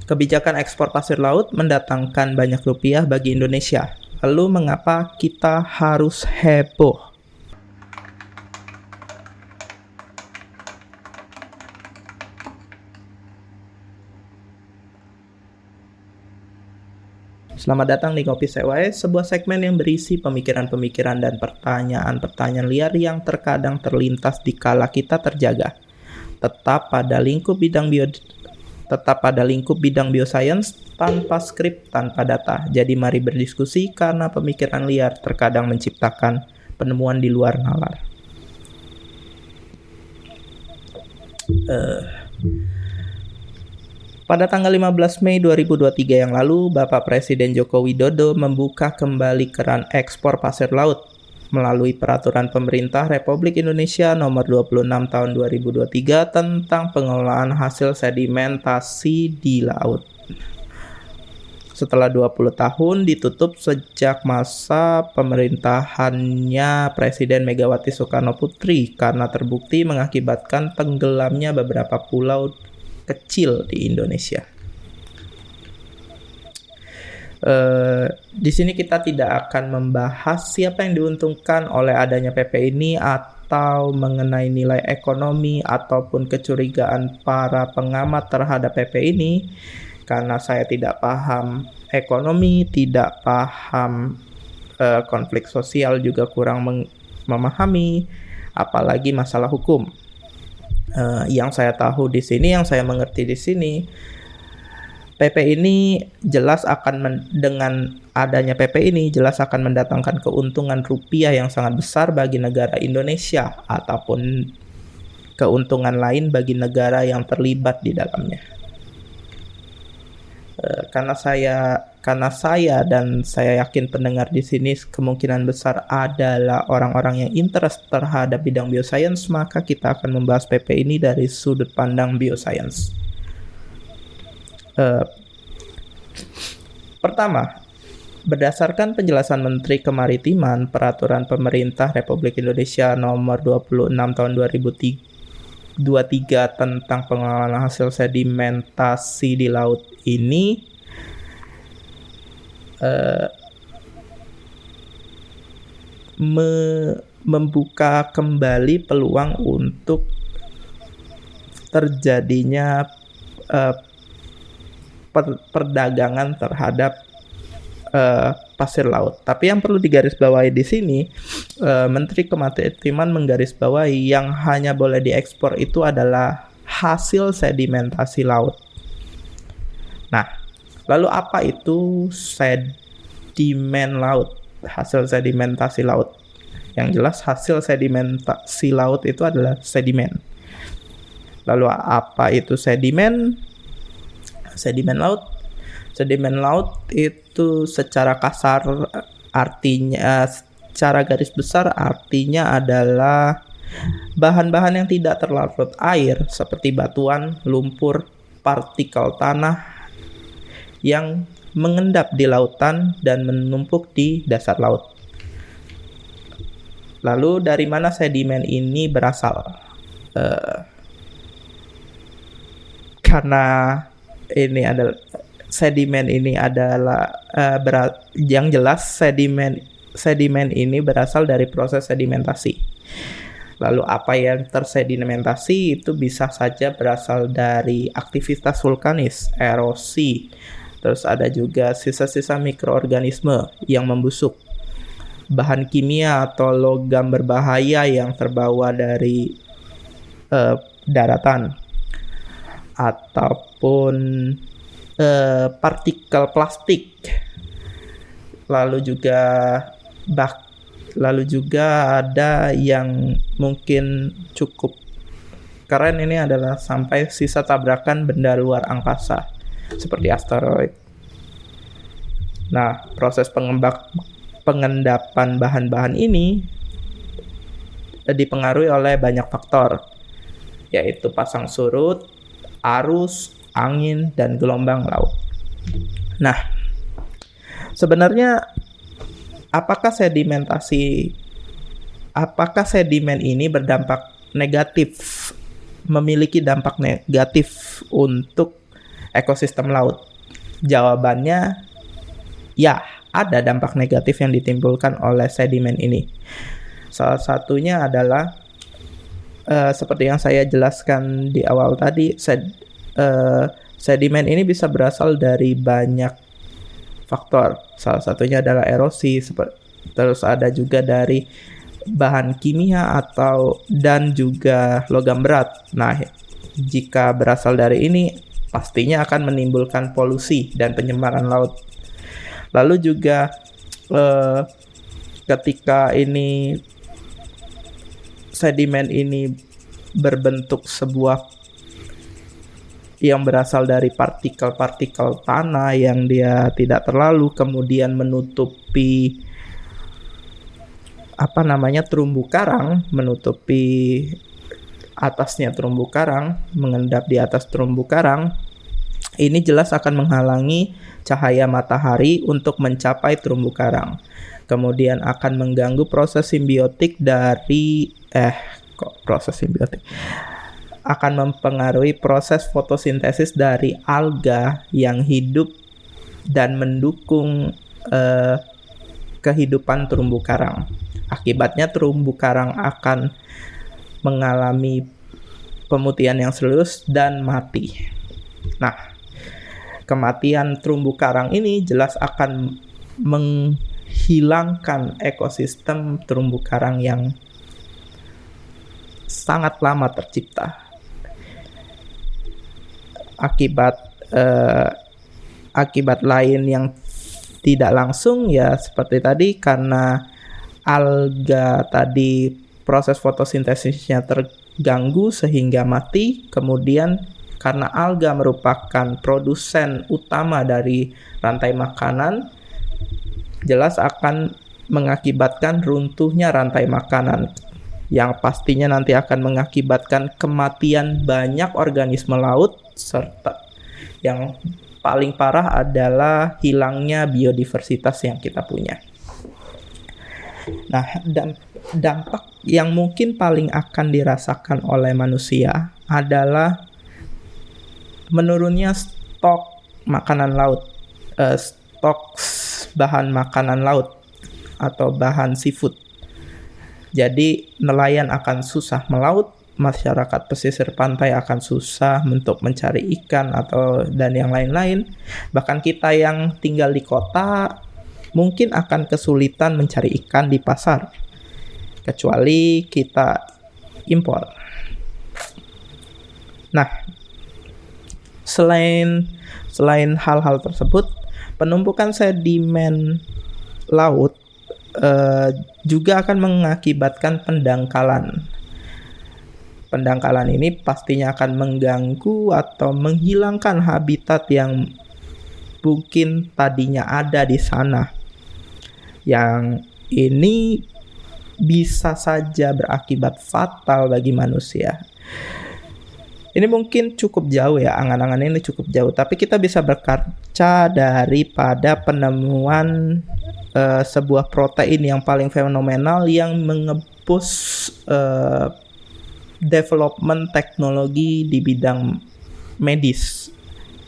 Kebijakan ekspor pasir laut mendatangkan banyak rupiah bagi Indonesia. Lalu mengapa kita harus heboh? Selamat datang di Ngopi Sewai, sebuah segmen yang berisi pemikiran-pemikiran dan pertanyaan-pertanyaan liar yang terkadang terlintas di kala kita terjaga. Tetap pada lingkup bidang bioscience, tanpa skrip, tanpa data. Jadi mari berdiskusi karena pemikiran liar terkadang menciptakan penemuan di luar nalar. Pada tanggal 15 Mei 2023 yang lalu, Bapak Presiden Joko Widodo membuka kembali keran ekspor pasir laut melalui Peraturan Pemerintah Republik Indonesia Nomor 26 Tahun 2023 tentang pengelolaan hasil sedimentasi di laut. Setelah 20 tahun ditutup sejak masa pemerintahannya Presiden Megawati Soekarno Putri karena terbukti mengakibatkan tenggelamnya beberapa pulau kecil di Indonesia. Di sini kita tidak akan membahas siapa yang diuntungkan oleh adanya PP ini atau mengenai nilai ekonomi ataupun kecurigaan para pengamat terhadap PP ini karena saya tidak paham ekonomi, tidak paham konflik sosial, juga kurang memahami apalagi masalah hukum. Yang saya tahu di sini, yang saya mengerti di sini, PP ini jelas dengan adanya PP ini jelas akan mendatangkan keuntungan rupiah yang sangat besar bagi negara Indonesia ataupun keuntungan lain bagi negara yang terlibat di dalamnya. Karena saya dan saya yakin pendengar di sini kemungkinan besar adalah orang-orang yang interest terhadap bidang bioscience, maka kita akan membahas PP ini dari sudut pandang bioscience. Pertama, berdasarkan penjelasan Menteri Kemaritiman, Peraturan Pemerintah Republik Indonesia Nomor 26 Tahun 2023 tentang pengelolaan hasil sedimentasi di laut ini membuka kembali peluang untuk terjadinya perdagangan terhadap pasir laut. Tapi yang perlu digarisbawahi di sini, Menteri Kemaritiman menggarisbawahi yang hanya boleh diekspor itu adalah hasil sedimentasi laut. Nah, lalu apa itu sedimen laut? Hasil sedimentasi laut. Yang jelas hasil sedimentasi laut itu adalah sedimen. Lalu apa itu sedimen? Sedimen laut. Sedimen laut itu secara kasar artinya, secara garis besar artinya adalah bahan-bahan yang tidak terlarut air seperti batuan, lumpur, partikel tanah yang mengendap di lautan dan menumpuk di dasar laut. Lalu dari mana sedimen ini berasal? Karena sedimen ini adalah yang jelas sedimen ini berasal dari proses sedimentasi. Lalu apa yang tersedimentasi itu bisa saja berasal dari aktivitas vulkanis, erosi, terus ada juga sisa-sisa mikroorganisme yang membusuk, bahan kimia atau logam berbahaya yang terbawa dari daratan, ataupun partikel plastik. Lalu juga ada yang mungkin cukup keren, ini adalah sampai sisa tabrakan benda luar angkasa seperti asteroid. Nah, proses pengendapan bahan-bahan ini dipengaruhi oleh banyak faktor, yaitu pasang surut, arus, angin, dan gelombang laut. Nah, sebenarnya apakah sedimen ini berdampak negatif, memiliki dampak negatif untuk ekosistem laut? Jawabannya ya, ada dampak negatif yang ditimbulkan oleh sedimen ini. Salah satunya adalah seperti yang saya jelaskan di awal tadi, sedimen ini bisa berasal dari banyak faktor. Salah satunya adalah erosi, terus ada juga dari bahan kimia dan juga logam berat. Nah, jika berasal dari ini, pastinya akan menimbulkan polusi dan pencemaran laut. Lalu juga ketika ini sedimen ini berbentuk sebuah yang berasal dari partikel-partikel tanah yang dia tidak terlalu kemudian menutupi terumbu karang, menutupi atasnya terumbu karang, mengendap di atas terumbu karang, ini jelas akan menghalangi cahaya matahari untuk mencapai terumbu karang. Kemudian akan mengganggu proses simbiotik akan mempengaruhi proses fotosintesis dari alga yang hidup dan mendukung kehidupan terumbu karang. Akibatnya terumbu karang akan mengalami pemutihan yang serius dan mati. Nah, kematian terumbu karang ini jelas akan menghilangkan ekosistem terumbu karang yang sangat lama tercipta. Akibat lain yang tidak langsung ya seperti tadi, karena alga tadi proses fotosintesisnya terganggu sehingga mati. Kemudian karena alga merupakan produsen utama dari rantai makanan, jelas akan mengakibatkan runtuhnya rantai makanan, yang pastinya nanti akan mengakibatkan kematian banyak organisme laut, serta yang paling parah adalah hilangnya biodiversitas yang kita punya. Nah, dampak yang mungkin paling akan dirasakan oleh manusia adalah menurunnya stok makanan laut, stok bahan makanan laut atau bahan seafood. Jadi nelayan akan susah melaut, masyarakat pesisir pantai akan susah untuk mencari ikan dan yang lain-lain. Bahkan kita yang tinggal di kota mungkin akan kesulitan mencari ikan di pasar, kecuali kita impor. Nah, selain hal-hal tersebut, penumpukan sedimen laut juga akan mengakibatkan pendangkalan. Pendangkalan ini pastinya akan mengganggu atau menghilangkan habitat yang mungkin tadinya ada di sana. Yang ini bisa saja berakibat fatal bagi manusia. Ini mungkin cukup jauh ya, angan-angan ini cukup jauh, tapi kita bisa berkaca daripada penemuan sebuah protein yang paling fenomenal yang mengebus development teknologi di bidang medis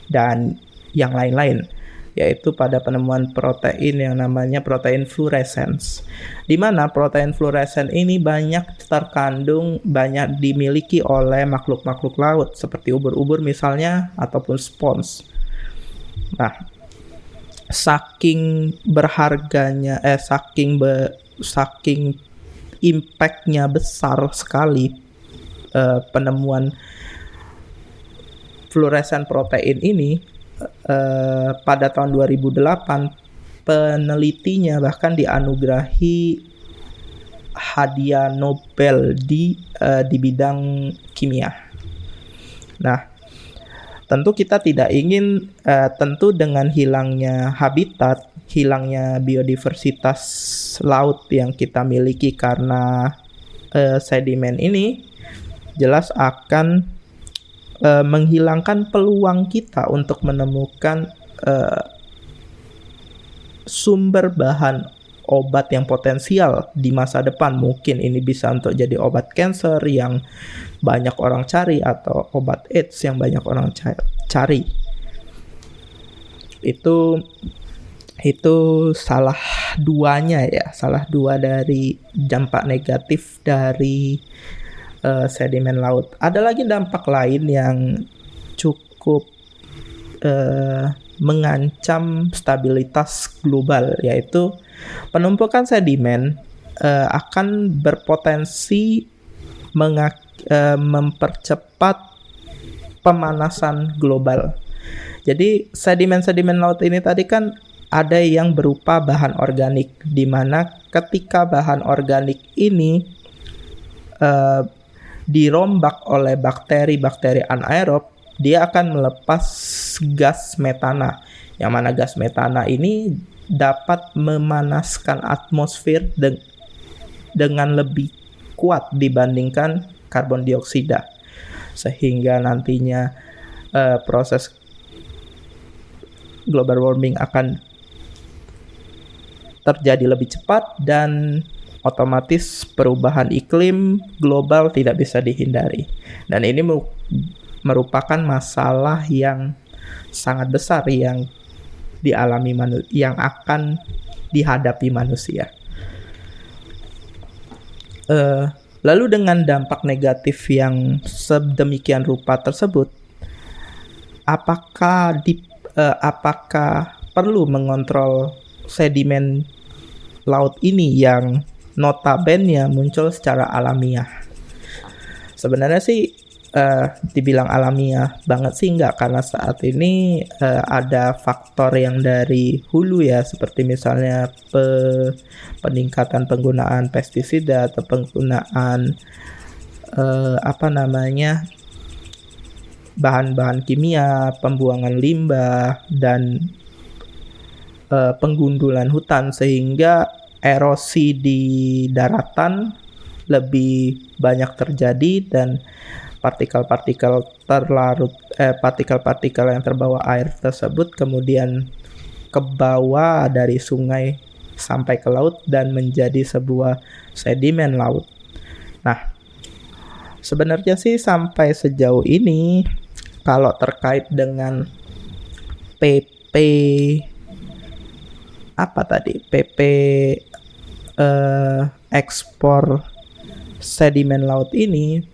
dan yang lain-lain, yaitu pada penemuan protein yang namanya protein fluorescence, di mana protein fluorescence ini banyak dimiliki oleh makhluk-makhluk laut seperti ubur-ubur misalnya ataupun spons. Nah, saking berharganya, saking impact-nya besar sekali penemuan fluorescent protein ini, pada tahun 2008 penelitinya bahkan dianugerahi hadiah Nobel di bidang kimia. Nah, tentu kita tidak ingin, tentu dengan hilangnya habitat, hilangnya biodiversitas laut yang kita miliki karena sedimen ini, jelas akan menghilangkan peluang kita untuk menemukan sumber bahan obat yang potensial di masa depan. Mungkin ini bisa untuk jadi obat kanker yang banyak orang cari, atau obat AIDS yang banyak orang cari. Itu salah salah dua dari dampak negatif dari sedimen laut. Ada lagi dampak lain yang cukup mengancam stabilitas global, yaitu penumpukan sedimen akan berpotensi mempercepat pemanasan global. Jadi sedimen-sedimen laut ini tadi kan ada yang berupa bahan organik, di mana ketika bahan organik ini dirombak oleh bakteri-bakteri anaerob, dia akan melepas gas metana. Yang mana gas metana ini dapat memanaskan atmosfer dengan lebih kuat dibandingkan karbon dioksida. Sehingga nantinya proses global warming akan terjadi lebih cepat dan otomatis perubahan iklim global tidak bisa dihindari. Dan ini merupakan masalah yang sangat besar yang yang akan dihadapi manusia. Lalu dengan dampak negatif yang sedemikian rupa tersebut, apakah perlu mengontrol sedimen laut ini yang notabene muncul secara alamiah? Sebenarnya sih dibilang alamiah banget sih enggak, karena saat ini ada faktor yang dari hulu ya, seperti misalnya peningkatan penggunaan pestisida atau penggunaan bahan-bahan kimia, pembuangan limbah, dan penggundulan hutan, sehingga erosi di daratan lebih banyak terjadi dan partikel-partikel yang terbawa air tersebut kemudian ke bawah dari sungai sampai ke laut dan menjadi sebuah sedimen laut. Nah, sebenarnya sih sampai sejauh ini kalau terkait dengan PP ekspor sedimen laut ini,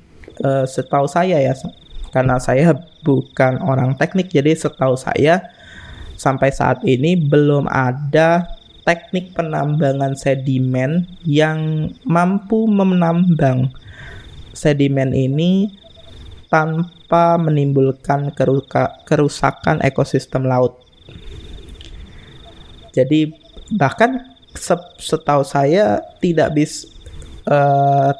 setahu saya ya, karena saya bukan orang teknik, jadi setahu saya sampai saat ini belum ada teknik penambangan sedimen yang mampu menambang sedimen ini tanpa menimbulkan kerusakan ekosistem laut. Jadi bahkan setahu saya tidak bisa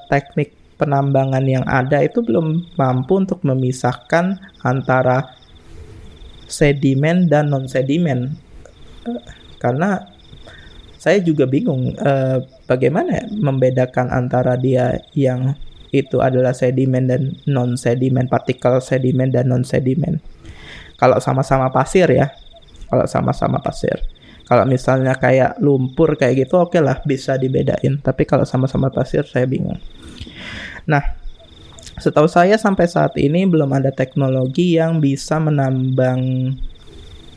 teknik penambangan yang ada itu belum mampu untuk memisahkan antara sedimen dan non sedimen. Karena saya juga bingung bagaimana membedakan antara dia yang itu adalah sedimen dan non sedimen, partikel sedimen dan non sedimen. Kalau sama-sama pasir ya, Kalau misalnya kayak lumpur kayak gitu, oke lah bisa dibedain. Tapi kalau sama-sama pasir saya bingung. Nah, setahu saya sampai saat ini belum ada teknologi yang bisa menambang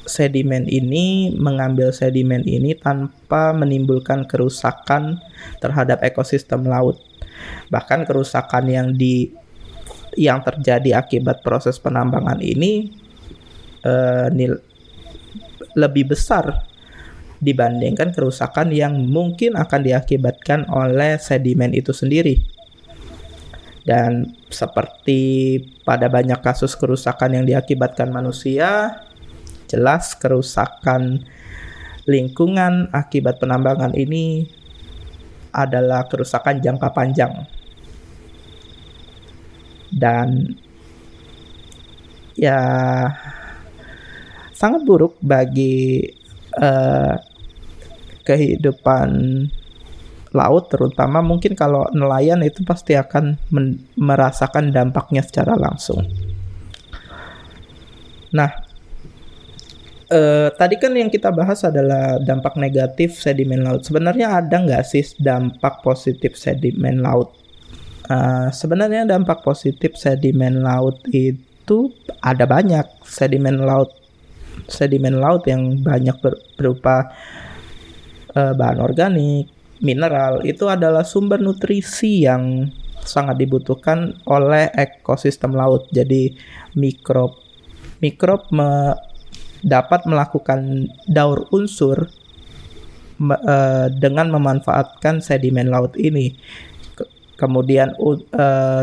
sedimen ini, mengambil sedimen ini tanpa menimbulkan kerusakan terhadap ekosistem laut. Bahkan kerusakan yang terjadi akibat proses penambangan ini lebih besar dibandingkan kerusakan yang mungkin akan diakibatkan oleh sedimen itu sendiri. Dan seperti pada banyak kasus kerusakan yang diakibatkan manusia, jelas kerusakan lingkungan akibat penambangan ini adalah kerusakan jangka panjang. Dan ya sangat buruk bagi kehidupan laut, terutama mungkin kalau nelayan itu pasti akan merasakan dampaknya secara langsung. Nah, tadi kan yang kita bahas adalah dampak negatif sedimen laut. Sebenarnya ada nggak sih dampak positif sedimen laut? Sebenarnya dampak positif sedimen laut itu ada banyak. Sedimen laut sedimen laut yang banyak berupa bahan organik, mineral, itu adalah sumber nutrisi yang sangat dibutuhkan oleh ekosistem laut. Jadi mikrob dapat melakukan daur unsur dengan memanfaatkan sedimen laut ini. Kemudian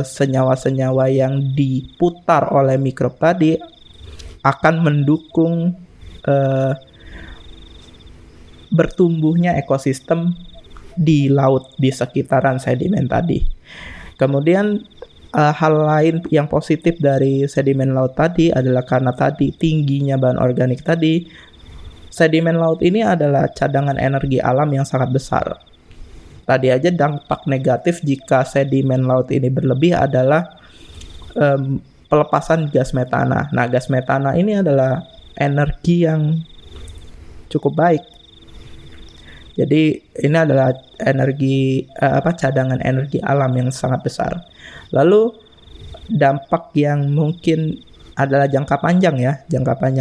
senyawa-senyawa yang diputar oleh mikrob tadi akan mendukung bertumbuhnya ekosistem di laut di sekitaran sedimen tadi. Kemudian hal lain yang positif dari sedimen laut tadi adalah karena tadi tingginya bahan organik tadi, sedimen laut ini adalah cadangan energi alam yang sangat besar. Tadi aja dampak negatif jika sedimen laut ini berlebih adalah pelepasan gas metana. Nah, gas metana ini adalah energi yang cukup baik. Jadi ini adalah cadangan energi alam yang sangat besar. Lalu dampak yang mungkin adalah jangka panjang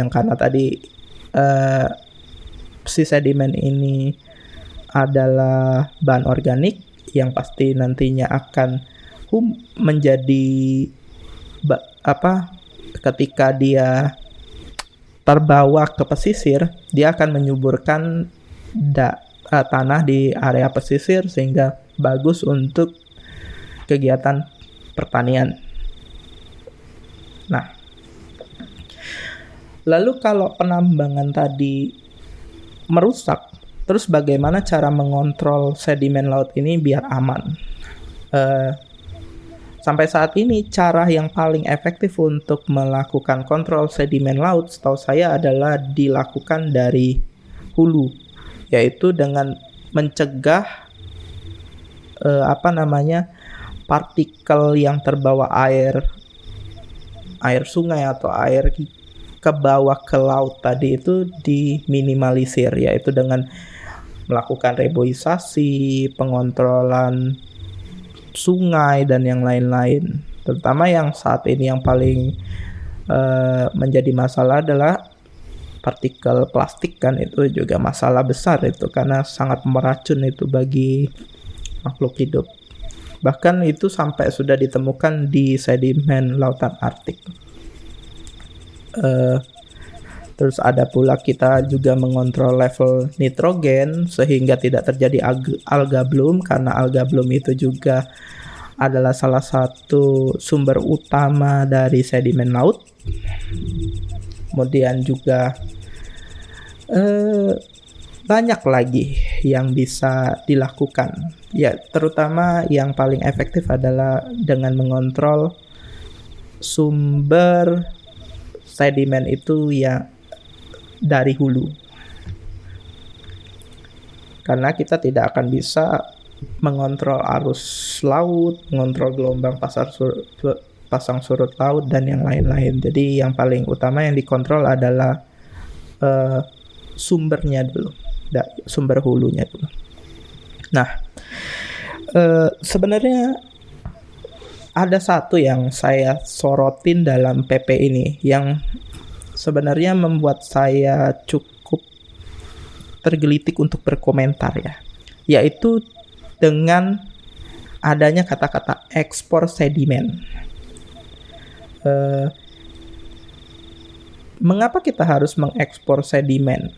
karena tadi si sedimen ini adalah bahan organik yang pasti nantinya akan menjadi ketika dia terbawa ke pesisir, dia akan menyuburkan tanah di area pesisir sehingga bagus untuk kegiatan pertanian. Nah, lalu kalau penambangan tadi merusak, terus bagaimana cara mengontrol sedimen laut ini biar aman? Sampai saat ini cara yang paling efektif untuk melakukan kontrol sedimen laut setahu saya adalah dilakukan dari hulu, yaitu dengan mencegah partikel yang terbawa air sungai atau air ke bawah ke laut tadi itu diminimalisir, yaitu dengan melakukan reboisasi, pengontrolan sungai dan yang lain-lain. Terutama yang saat ini yang paling menjadi masalah adalah partikel plastik, kan itu juga masalah besar itu karena sangat meracun itu bagi makhluk hidup. Bahkan itu sampai sudah ditemukan di sedimen lautan Arktik. Terus ada pula kita juga mengontrol level nitrogen sehingga tidak terjadi alga bloom, karena alga bloom itu juga adalah salah satu sumber utama dari sedimen laut. Kemudian juga banyak lagi yang bisa dilakukan. Ya, terutama yang paling efektif adalah dengan mengontrol sumber sedimen itu ya dari hulu. Karena kita tidak akan bisa mengontrol arus laut, mengontrol gelombang pasang surut laut dan yang lain-lain. Jadi yang paling utama yang dikontrol adalah sumbernya dulu, sumber hulunya dulu. Nah, sebenarnya ada satu yang saya sorotin dalam PP ini yang sebenarnya membuat saya cukup tergelitik untuk berkomentar ya, yaitu dengan adanya kata-kata ekspor sedimen. Mengapa kita harus mengekspor sedimen?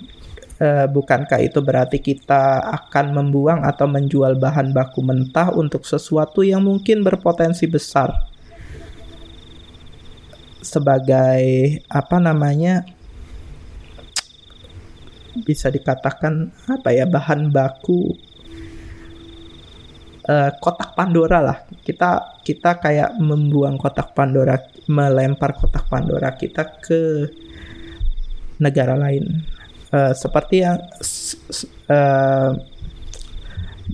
Bukankah itu berarti kita akan membuang atau menjual bahan baku mentah untuk sesuatu yang mungkin berpotensi besar sebagai bisa dikatakan bahan baku kotak Pandora lah. Kita kayak membuang kotak Pandora, melempar kotak Pandora kita ke negara lain. Seperti yang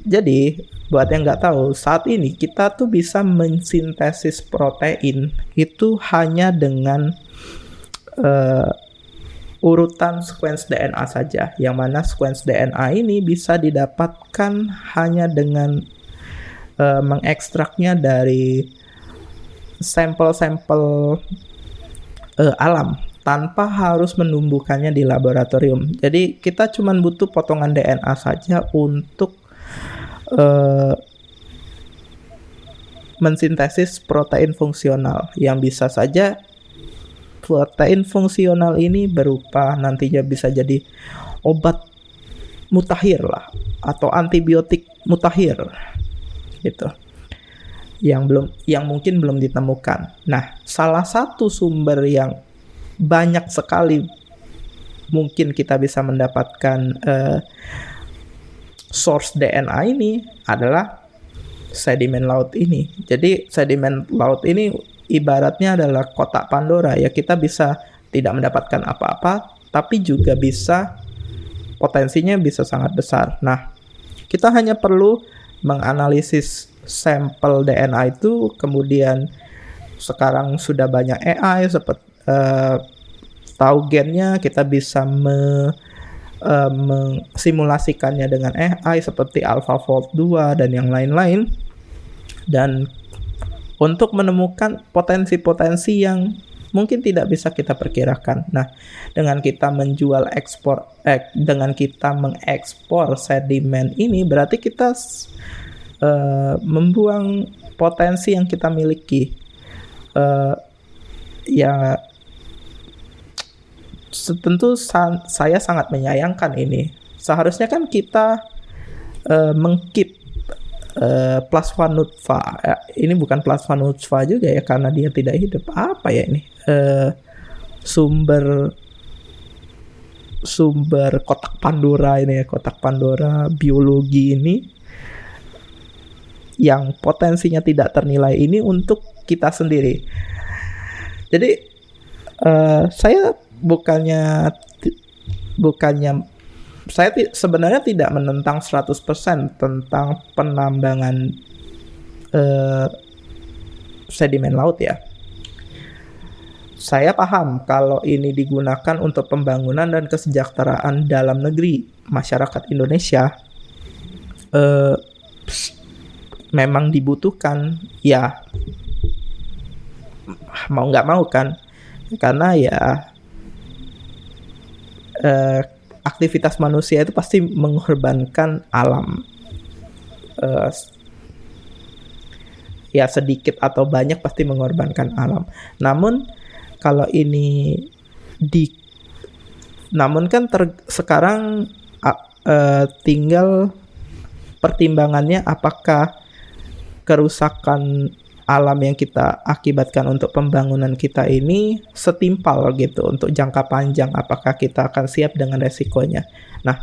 jadi buat yang nggak tahu, saat ini kita tuh bisa mensintesis protein itu hanya dengan urutan sequence DNA saja, yang mana sequence DNA ini bisa didapatkan hanya dengan mengekstraknya dari sampel-sampel alam. tanpa harus menumbuhkannya di laboratorium. Jadi kita cuma butuh potongan DNA saja untuk mensintesis protein fungsional yang bisa saja protein fungsional ini berupa nantinya bisa jadi obat mutakhir lah atau antibiotik mutakhir gitu yang mungkin belum ditemukan. Nah, salah satu sumber yang banyak sekali mungkin kita bisa mendapatkan source DNA ini adalah sedimen laut ini. Jadi sedimen laut ini ibaratnya adalah kotak Pandora ya, kita bisa tidak mendapatkan apa-apa tapi juga bisa potensinya bisa sangat besar. Nah, kita hanya perlu menganalisis sampel DNA itu, kemudian sekarang sudah banyak AI seperti tahu gennya, kita bisa simulasikannya dengan AI seperti AlphaFold 2 dan yang lain-lain, dan untuk menemukan potensi-potensi yang mungkin tidak bisa kita perkirakan. Nah, dengan kita dengan kita mengekspor sedimen ini, berarti kita membuang potensi yang kita miliki. Ya, tentu saya sangat menyayangkan ini. Seharusnya kan kita mengkeep plasma nutfa. Ini bukan plasma nutfa juga ya, karena dia tidak hidup. Apa ya ini? Sumber kotak Pandora ini ya, kotak Pandora biologi ini yang potensinya tidak ternilai ini untuk kita sendiri. Jadi saya sebenarnya tidak menentang 100% tentang penambangan sedimen laut ya. Saya paham kalau ini digunakan untuk pembangunan dan kesejahteraan dalam negeri masyarakat Indonesia, memang dibutuhkan ya, mau nggak mau kan, karena ya aktivitas manusia itu pasti mengorbankan alam, ya sedikit atau banyak pasti mengorbankan alam. Namun kalau ini namun kan sekarang tinggal pertimbangannya apakah kerusakan alam yang kita akibatkan untuk pembangunan kita ini setimpal gitu untuk jangka panjang, apakah kita akan siap dengan resikonya. Nah,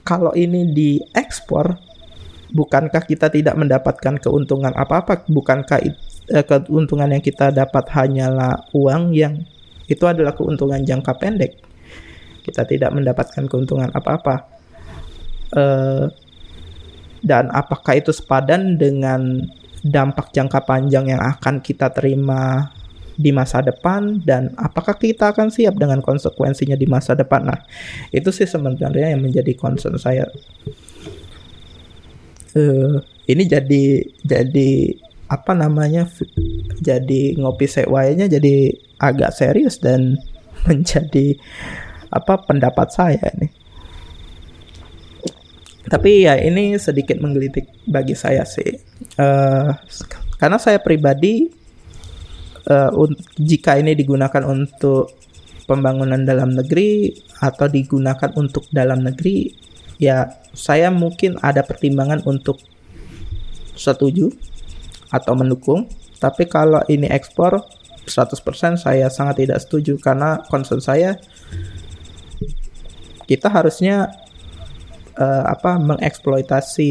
kalau ini diekspor, bukankah kita tidak mendapatkan keuntungan apa-apa? Bukankah keuntungan yang kita dapat hanyalah uang yang itu adalah keuntungan jangka pendek? Kita tidak mendapatkan keuntungan apa-apa. Dan apakah itu sepadan dengan dampak jangka panjang yang akan kita terima di masa depan, dan apakah kita akan siap dengan konsekuensinya di masa depan? Nah, itu sih sebenarnya yang menjadi concern saya. Ini jadi apa namanya, jadi ngopi sewanya jadi agak serius dan menjadi pendapat saya ini. Tapi ya ini sedikit menggelitik bagi saya sih, karena saya pribadi jika ini digunakan untuk pembangunan dalam negeri atau digunakan untuk dalam negeri, ya saya mungkin ada pertimbangan untuk setuju atau mendukung. Tapi kalau ini ekspor 100% saya sangat tidak setuju, karena concern saya kita harusnya mengeksploitasi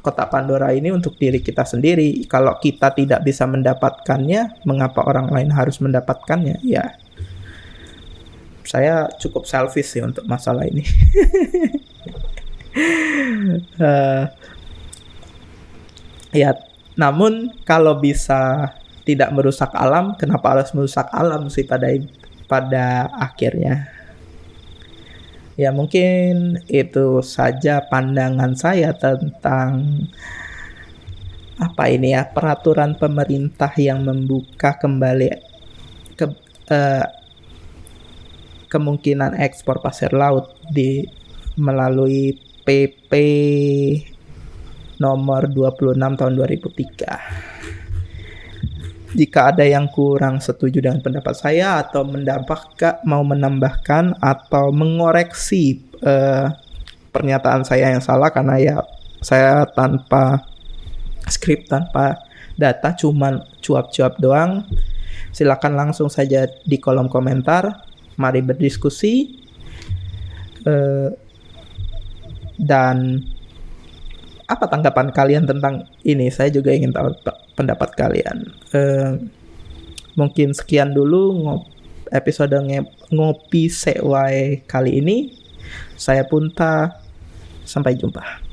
kotak Pandora ini untuk diri kita sendiri. Kalau kita tidak bisa mendapatkannya, mengapa orang lain harus mendapatkannya? Ya, saya cukup selfish sih untuk masalah ini. Ya, namun kalau bisa tidak merusak alam, kenapa harus merusak alam sih pada akhirnya? Ya, mungkin itu saja pandangan saya tentang peraturan pemerintah yang membuka kembali eh, kemungkinan ekspor pasir laut melalui PP nomor 26 tahun 2003. Jika ada yang kurang setuju dengan pendapat saya atau mau menambahkan atau mengoreksi pernyataan saya yang salah, karena ya saya tanpa skrip, tanpa data, cuman cuap-cuap doang, silakan langsung saja di kolom komentar. Mari berdiskusi. Dan apa tanggapan kalian tentang ini? Saya juga ingin tahu pendapat kalian. Mungkin sekian dulu episode ngopi sewai kali ini. Saya Punta, sampai jumpa.